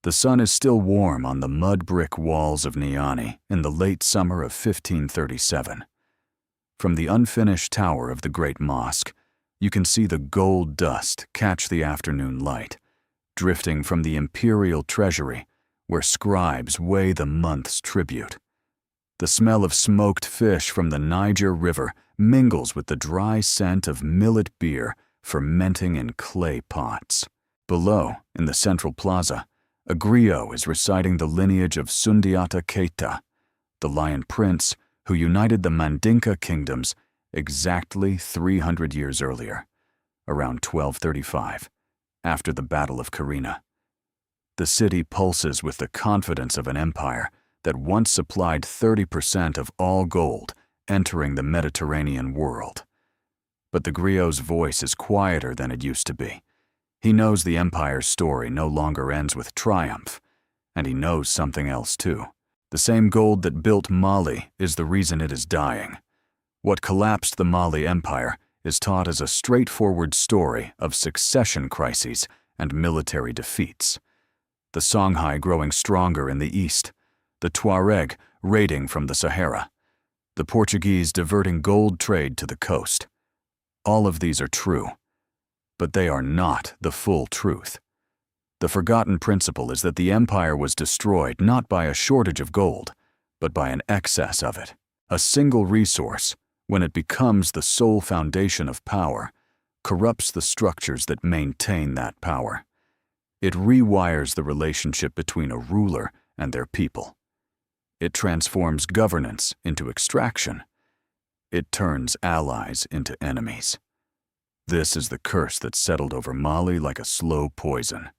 The sun is still warm on the mud brick walls of Niani in the late summer of 1537. From the unfinished tower of the great mosque, you can see the gold dust catch the afternoon light, drifting from the imperial treasury where scribes weigh the month's tribute. The smell of smoked fish from the Niger River mingles with the dry scent of millet beer fermenting in clay pots. Below, in the central plaza, a griot is reciting the lineage of Sundiata Keita, the Lion Prince who united the Mandinka kingdoms exactly 300 years earlier, around 1235, after the Battle of Karina. The city pulses with the confidence of an empire that once supplied 30% of all gold entering the Mediterranean world. But the griot's voice is quieter than it used to be. He knows the empire's story no longer ends with triumph, and he knows something else too. The same gold that built Mali is the reason it is dying. What collapsed the Mali Empire is taught as a straightforward story of succession crises and military defeats. The Songhai growing stronger in the east, the Tuareg raiding from the Sahara, the Portuguese diverting gold trade to the coast. All of these are true, but they are not the full truth. The forgotten principle is that the empire was destroyed not by a shortage of gold, but by an excess of it. A single resource, when it becomes the sole foundation of power, corrupts the structures that maintain that power. It rewires the relationship between a ruler and their people. It transforms governance into extraction. It turns allies into enemies. This is the curse that settled over Mali like a slow poison.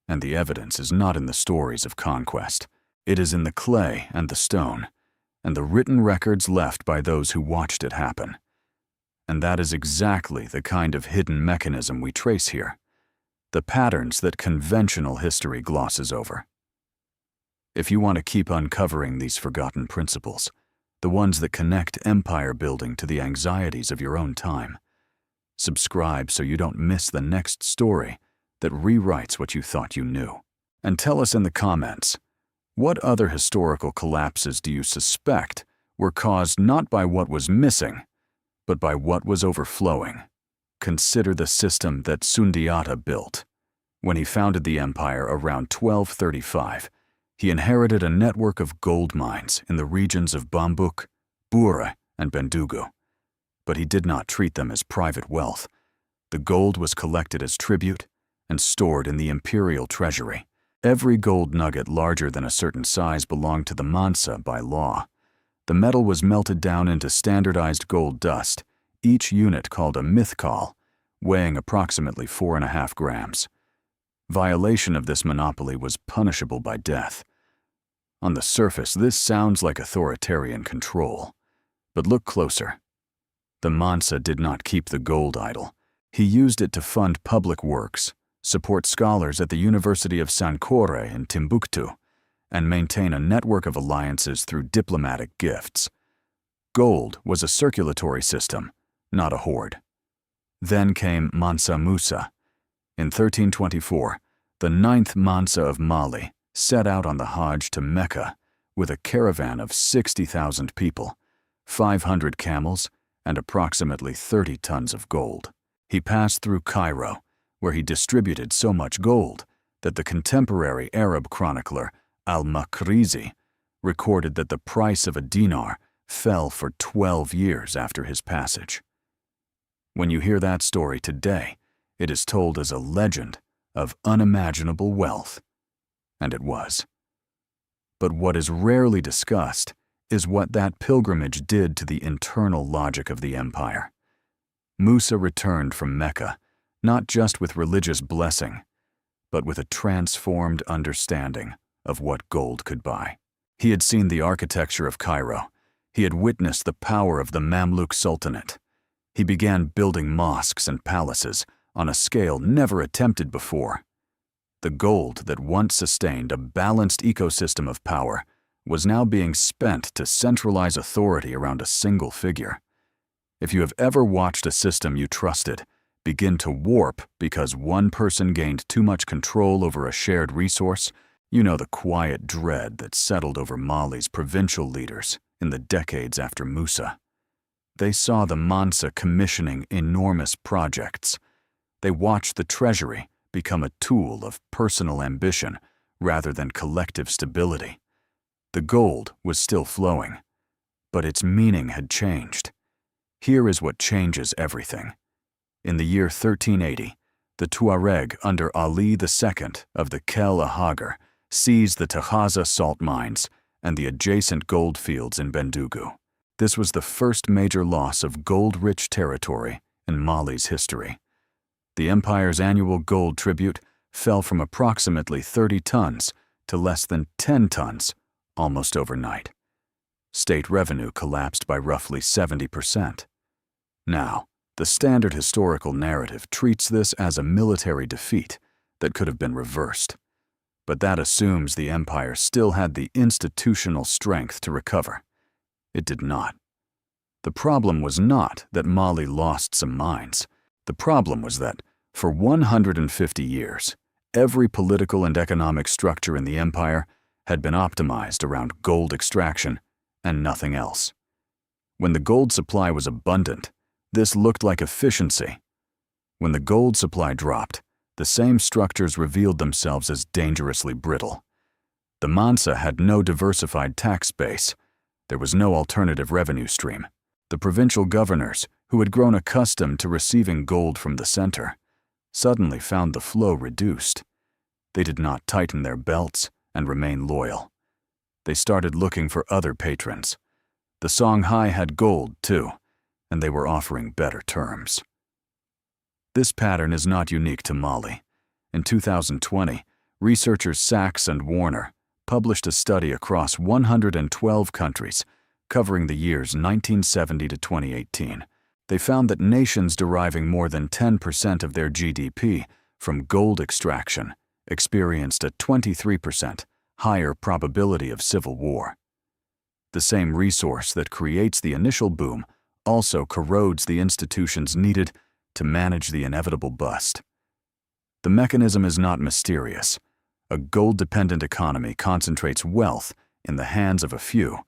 And the evidence is not in the stories of conquest. It is in the clay and the stone, and the written records left by those who watched it happen. And that is exactly the kind of hidden mechanism we trace here, the patterns that conventional history glosses over. If you want to keep uncovering these forgotten principles, the ones that connect empire building to the anxieties of your own time, subscribe so you don't miss the next story that rewrites what you thought you knew. And tell us in the comments, what other historical collapses do you suspect were caused not by what was missing, but by what was overflowing? Consider the system that Sundiata built. When he founded the empire around 1235, he inherited a network of gold mines in the regions of Bambouk, Bura, and Bendugu. But he did not treat them as private wealth. The gold was collected as tribute and stored in the imperial treasury. Every gold nugget larger than a certain size belonged to the Mansa by law. The metal was melted down into standardized gold dust, each unit called a mithqal, weighing approximately 4.5 grams. Violation of this monopoly was punishable by death. On the surface, this sounds like authoritarian control. But look closer. The Mansa did not keep the gold idle. He used it to fund public works, support scholars at the University of Sankore in Timbuktu, and maintain a network of alliances through diplomatic gifts. Gold was a circulatory system, not a hoard. Then came Mansa Musa. In 1324, the 9th Mansa of Mali set out on the Hajj to Mecca with a caravan of 60,000 people, 500 camels, and approximately 30 tons of gold. He passed through Cairo, where he distributed so much gold that the contemporary Arab chronicler al-Makrizi recorded that the price of a dinar fell for 12 years after his passage. When you hear that story today, it is told as a legend of unimaginable wealth, and it was. But what is rarely discussed is what that pilgrimage did to the internal logic of the empire. Musa returned from Mecca not just with religious blessing, but with a transformed understanding of what gold could buy. He had seen the architecture of Cairo. He had witnessed the power of the Mamluk Sultanate. He began building mosques and palaces on a scale never attempted before. The gold that once sustained a balanced ecosystem of power was now being spent to centralize authority around a single figure. If you have ever watched a system you trusted begin to warp because one person gained too much control over a shared resource, you know the quiet dread that settled over Mali's provincial leaders in the decades after Musa. They saw the Mansa commissioning enormous projects. They watched the treasury become a tool of personal ambition rather than collective stability. The gold was still flowing, but its meaning had changed. Here is what changes everything. In the year 1380, the Tuareg under Ali II of the Kel Ahagar seized the Tahaza salt mines and the adjacent gold fields in Bendugu. This was the first major loss of gold-rich territory in Mali's history. The empire's annual gold tribute fell from approximately 30 tons to less than 10 tons almost overnight. State revenue collapsed by roughly 70%. Now, the standard historical narrative treats this as a military defeat that could have been reversed. But that assumes the empire still had the institutional strength to recover. It did not. The problem was not that Mali lost some mines. The problem was that, for 150 years, every political and economic structure in the empire had been optimized around gold extraction and nothing else. When the gold supply was abundant, this looked like efficiency. When the gold supply dropped, the same structures revealed themselves as dangerously brittle. The Mansa had no diversified tax base. There was no alternative revenue stream. The provincial governors, who had grown accustomed to receiving gold from the center, suddenly found the flow reduced. They did not tighten their belts and remain loyal. They started looking for other patrons. The Songhai had gold, too, and they were offering better terms. This pattern is not unique to Mali. In 2020, researchers Sachs and Warner published a study across 112 countries, covering the years 1970 to 2018. They found that nations deriving more than 10% of their GDP from gold extraction experienced a 23% higher probability of civil war. The same resource that creates the initial boom also corrodes the institutions needed to manage the inevitable bust. The mechanism is not mysterious. A gold-dependent economy concentrates wealth in the hands of a few,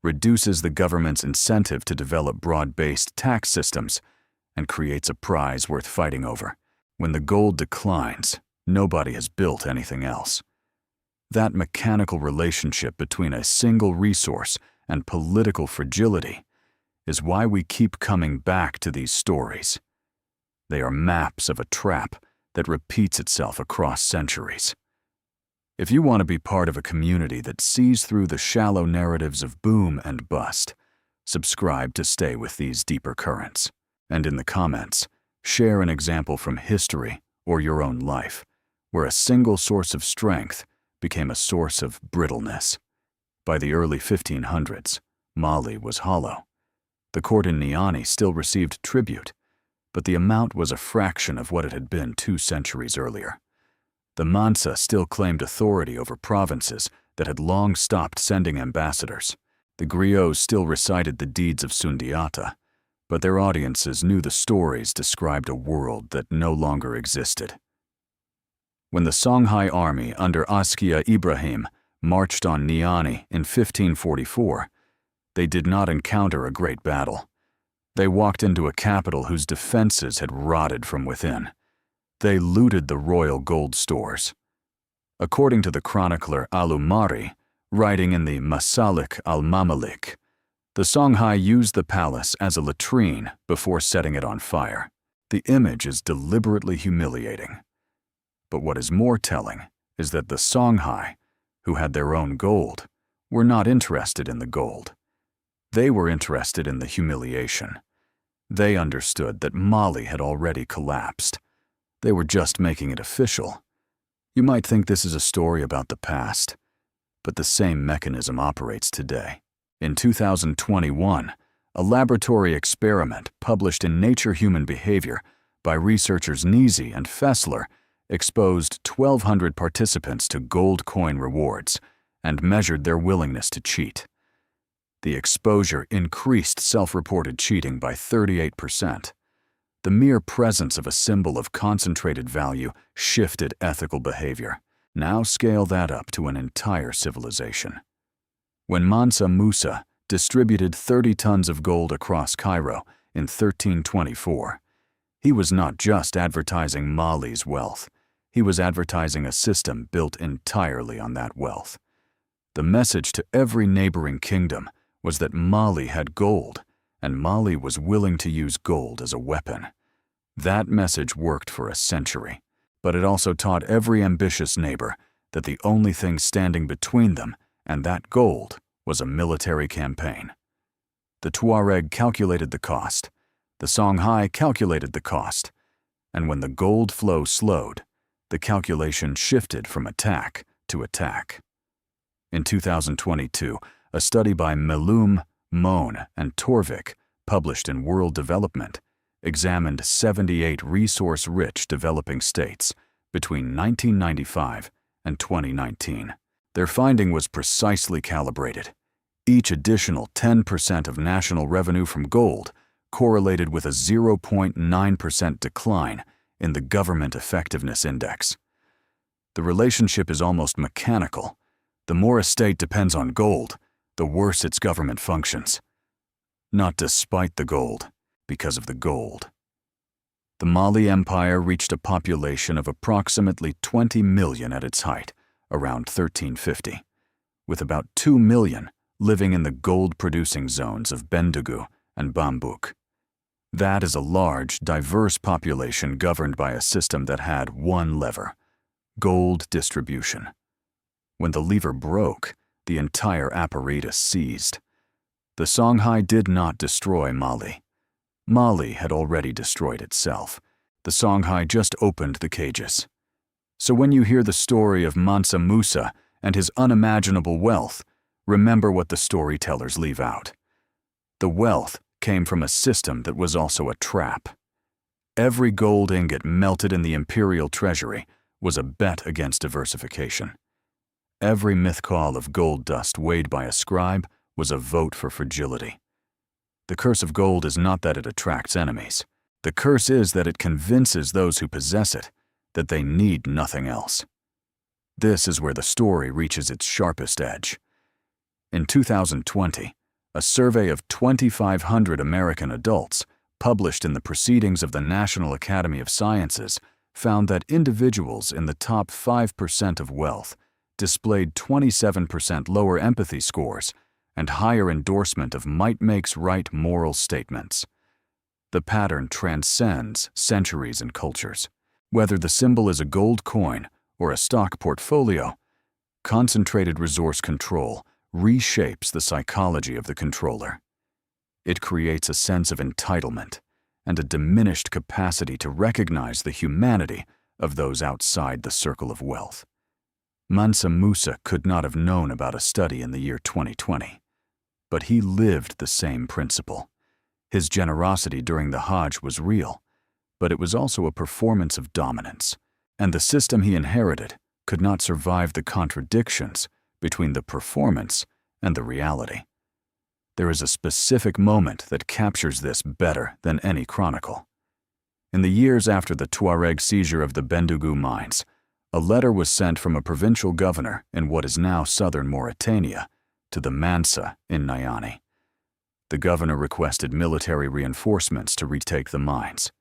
reduces the government's incentive to develop broad-based tax systems, and creates a prize worth fighting over. When the gold declines, nobody has built anything else. That mechanical relationship between a single resource and political fragility is why we keep coming back to these stories. They are maps of a trap that repeats itself across centuries. If you want to be part of a community that sees through the shallow narratives of boom and bust, subscribe to stay with these deeper currents. And in the comments, share an example from history or your own life, where a single source of strength became a source of brittleness. By the early 1500s, Mali was hollow. The court in Niani still received tribute, but the amount was a fraction of what it had been 2 centuries earlier. The Mansa still claimed authority over provinces that had long stopped sending ambassadors. The griots still recited the deeds of Sundiata, but their audiences knew the stories described a world that no longer existed. When the Songhai army under Askia Ibrahim marched on Niani in 1544, they did not encounter a great battle. They walked into a capital whose defenses had rotted from within. They looted the royal gold stores. According to the chronicler Al-Umari, writing in the Masalik al-Mamalik, the Songhai used the palace as a latrine before setting it on fire. The image is deliberately humiliating. But what is more telling is that the Songhai, who had their own gold, were not interested in the gold. They were interested in the humiliation. They understood that Mali had already collapsed. They were just making it official. You might think this is a story about the past, but the same mechanism operates today. In 2021, a laboratory experiment published in Nature Human Behavior by researchers Nizi and Fessler exposed 1,200 participants to gold coin rewards and measured their willingness to cheat. The exposure increased self-reported cheating by 38%. The mere presence of a symbol of concentrated value shifted ethical behavior. Now scale that up to an entire civilization. When Mansa Musa distributed 30 tons of gold across Cairo in 1324, he was not just advertising Mali's wealth. He was advertising a system built entirely on that wealth. The message to every neighboring kingdom was that Mali had gold, and Mali was willing to use gold as a weapon. That message worked for a century, but it also taught every ambitious neighbor that the only thing standing between them and that gold was a military campaign. The Tuareg calculated the cost, the Songhai calculated the cost, and when the gold flow slowed, the calculation shifted from attack to attack. In 2022, a study by Melum, Moan, and Torvik, published in World Development, examined 78 resource-rich developing states between 1995 and 2019. Their finding was precisely calibrated. Each additional 10% of national revenue from gold correlated with a 0.9% decline in the Government Effectiveness Index. The relationship is almost mechanical. The more a state depends on gold, the worse its government functions. Not despite the gold, because of the gold. The Mali Empire reached a population of approximately 20 million at its height, around 1350, with about 2 million living in the gold-producing zones of Bendugu and Bambouk. That is a large, diverse population governed by a system that had one lever: gold distribution. When the lever broke, the entire apparatus seized. The Songhai did not destroy Mali. Mali had already destroyed itself. The Songhai just opened the cages. So when you hear the story of Mansa Musa and his unimaginable wealth, remember what the storytellers leave out. The wealth came from a system that was also a trap. Every gold ingot melted in the imperial treasury was a bet against diversification. Every mythcall of gold dust weighed by a scribe was a vote for fragility. The curse of gold is not that it attracts enemies. The curse is that it convinces those who possess it that they need nothing else. This is where the story reaches its sharpest edge. In 2020, a survey of 2,500 American adults, published in the Proceedings of the National Academy of Sciences, found that individuals in the top 5% of wealth displayed 27% lower empathy scores and higher endorsement of might-makes-right moral statements. The pattern transcends centuries and cultures. Whether the symbol is a gold coin or a stock portfolio, concentrated resource control reshapes the psychology of the controller. It creates a sense of entitlement and a diminished capacity to recognize the humanity of those outside the circle of wealth. Mansa Musa could not have known about a study in the year 2020, but he lived the same principle. His generosity during the Hajj was real, but it was also a performance of dominance, and the system he inherited could not survive the contradictions between the performance and the reality. There is a specific moment that captures this better than any chronicle. In the years after the Tuareg seizure of the Bendugu mines, a letter was sent from a provincial governor in what is now southern Mauritania to the Mansa in Niani. The governor requested military reinforcements to retake the mines.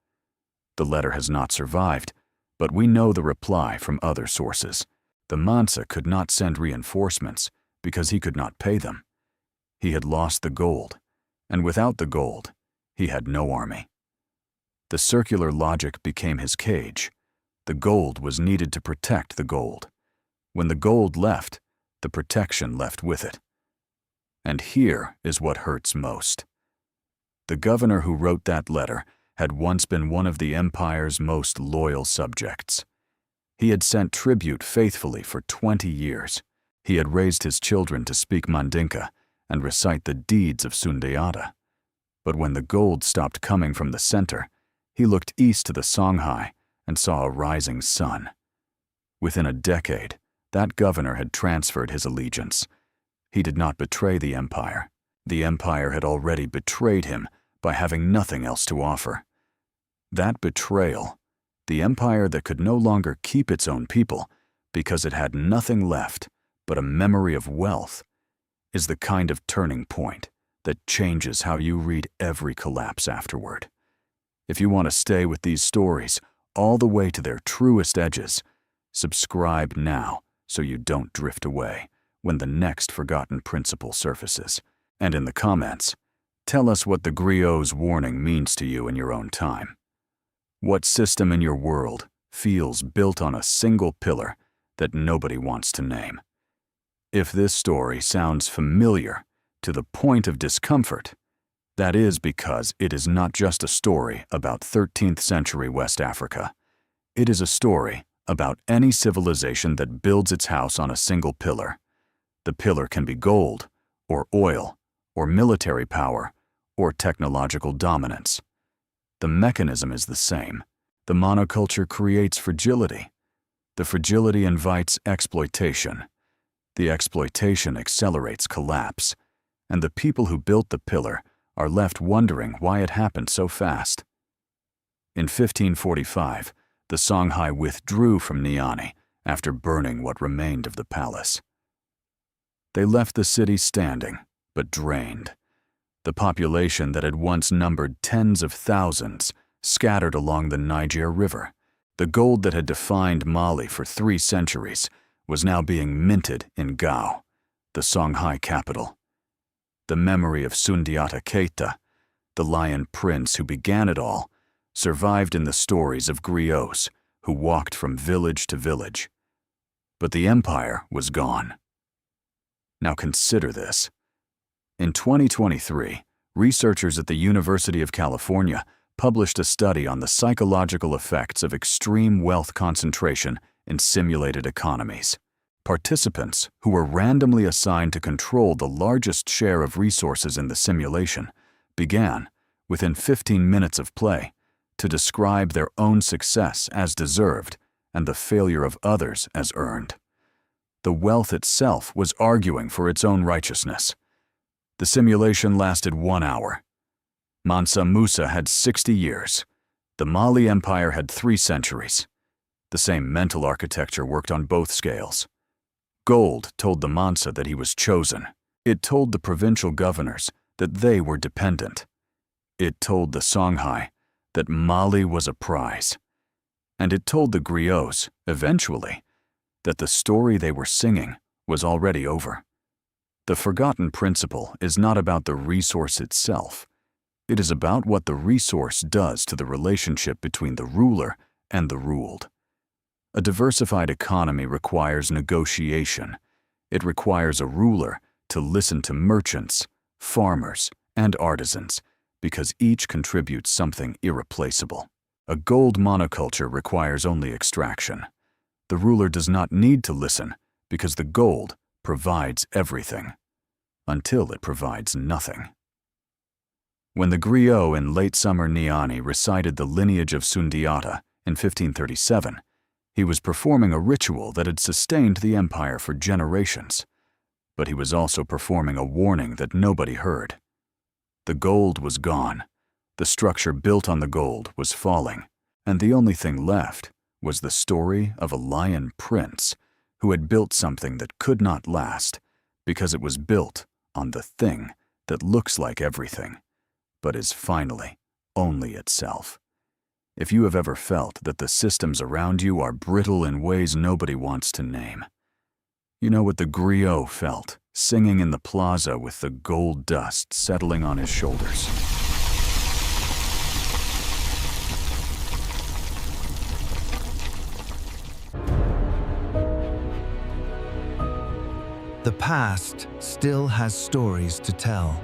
The letter has not survived, but we know the reply from other sources. The Mansa could not send reinforcements because he could not pay them. He had lost the gold, and without the gold, he had no army. The circular logic became his cage. The gold was needed to protect the gold. When the gold left, the protection left with it. And here is what hurts most. The governor who wrote that letter had once been one of the empire's most loyal subjects. He had sent tribute faithfully for 20 years. He had raised his children to speak Mandinka and recite the deeds of Sundiata. But when the gold stopped coming from the center, he looked east to the Songhai and saw a rising sun. Within a decade, that governor had transferred his allegiance. He did not betray the empire. The empire had already betrayed him by having nothing else to offer. That betrayal, the empire that could no longer keep its own people because it had nothing left but a memory of wealth, is the kind of turning point that changes how you read every collapse afterward. If you want to stay with these stories all the way to their truest edges, subscribe now so you don't drift away when the next forgotten principle surfaces. And in the comments, tell us what the griot's warning means to you in your own time. What system in your world feels built on a single pillar that nobody wants to name? If this story sounds familiar to the point of discomfort, that is because it is not just a story about 13th century West Africa. It is a story about any civilization that builds its house on a single pillar. The pillar can be gold, or oil, or military power, or technological dominance. The mechanism is the same. The monoculture creates fragility. The fragility invites exploitation. The exploitation accelerates collapse. And the people who built the pillar are left wondering why it happened so fast. In 1545, the Songhai withdrew from Niani after burning what remained of the palace. They left the city standing, but drained. The population that had once numbered tens of thousands scattered along the Niger River. The gold that had defined Mali for 3 centuries was now being minted in Gao, the Songhai capital. The memory of Sundiata Keita, the lion prince who began it all, survived in the stories of griots who walked from village to village. But the empire was gone. Now consider this. In 2023, researchers at the University of California published a study on the psychological effects of extreme wealth concentration in simulated economies. Participants, who were randomly assigned to control the largest share of resources in the simulation, began, within 15 minutes of play, to describe their own success as deserved and the failure of others as earned. The wealth itself was arguing for its own righteousness. The simulation lasted 1 hour. Mansa Musa had 60 years. The Mali Empire had 3 centuries. The same mental architecture worked on both scales. Gold told the Mansa that he was chosen. It told the provincial governors that they were dependent. It told the Songhai that Mali was a prize. And it told the griots, eventually, that the story they were singing was already over. The forgotten principle is not about the resource itself. It is about what the resource does to the relationship between the ruler and the ruled. A diversified economy requires negotiation. It requires a ruler to listen to merchants, farmers, and artisans because each contributes something irreplaceable. A gold monoculture requires only extraction. The ruler does not need to listen because the gold provides everything, until it provides nothing. When the griot in late summer Niani recited the lineage of Sundiata in 1537, he was performing a ritual that had sustained the empire for generations, but he was also performing a warning that nobody heard. The gold was gone, the structure built on the gold was falling, and the only thing left was the story of a lion prince who had built something that could not last because it was built on the thing that looks like everything, but is finally only itself. If you have ever felt that the systems around you are brittle in ways nobody wants to name, you know what the griot felt, singing in the plaza with the gold dust settling on his shoulders. The past still has stories to tell.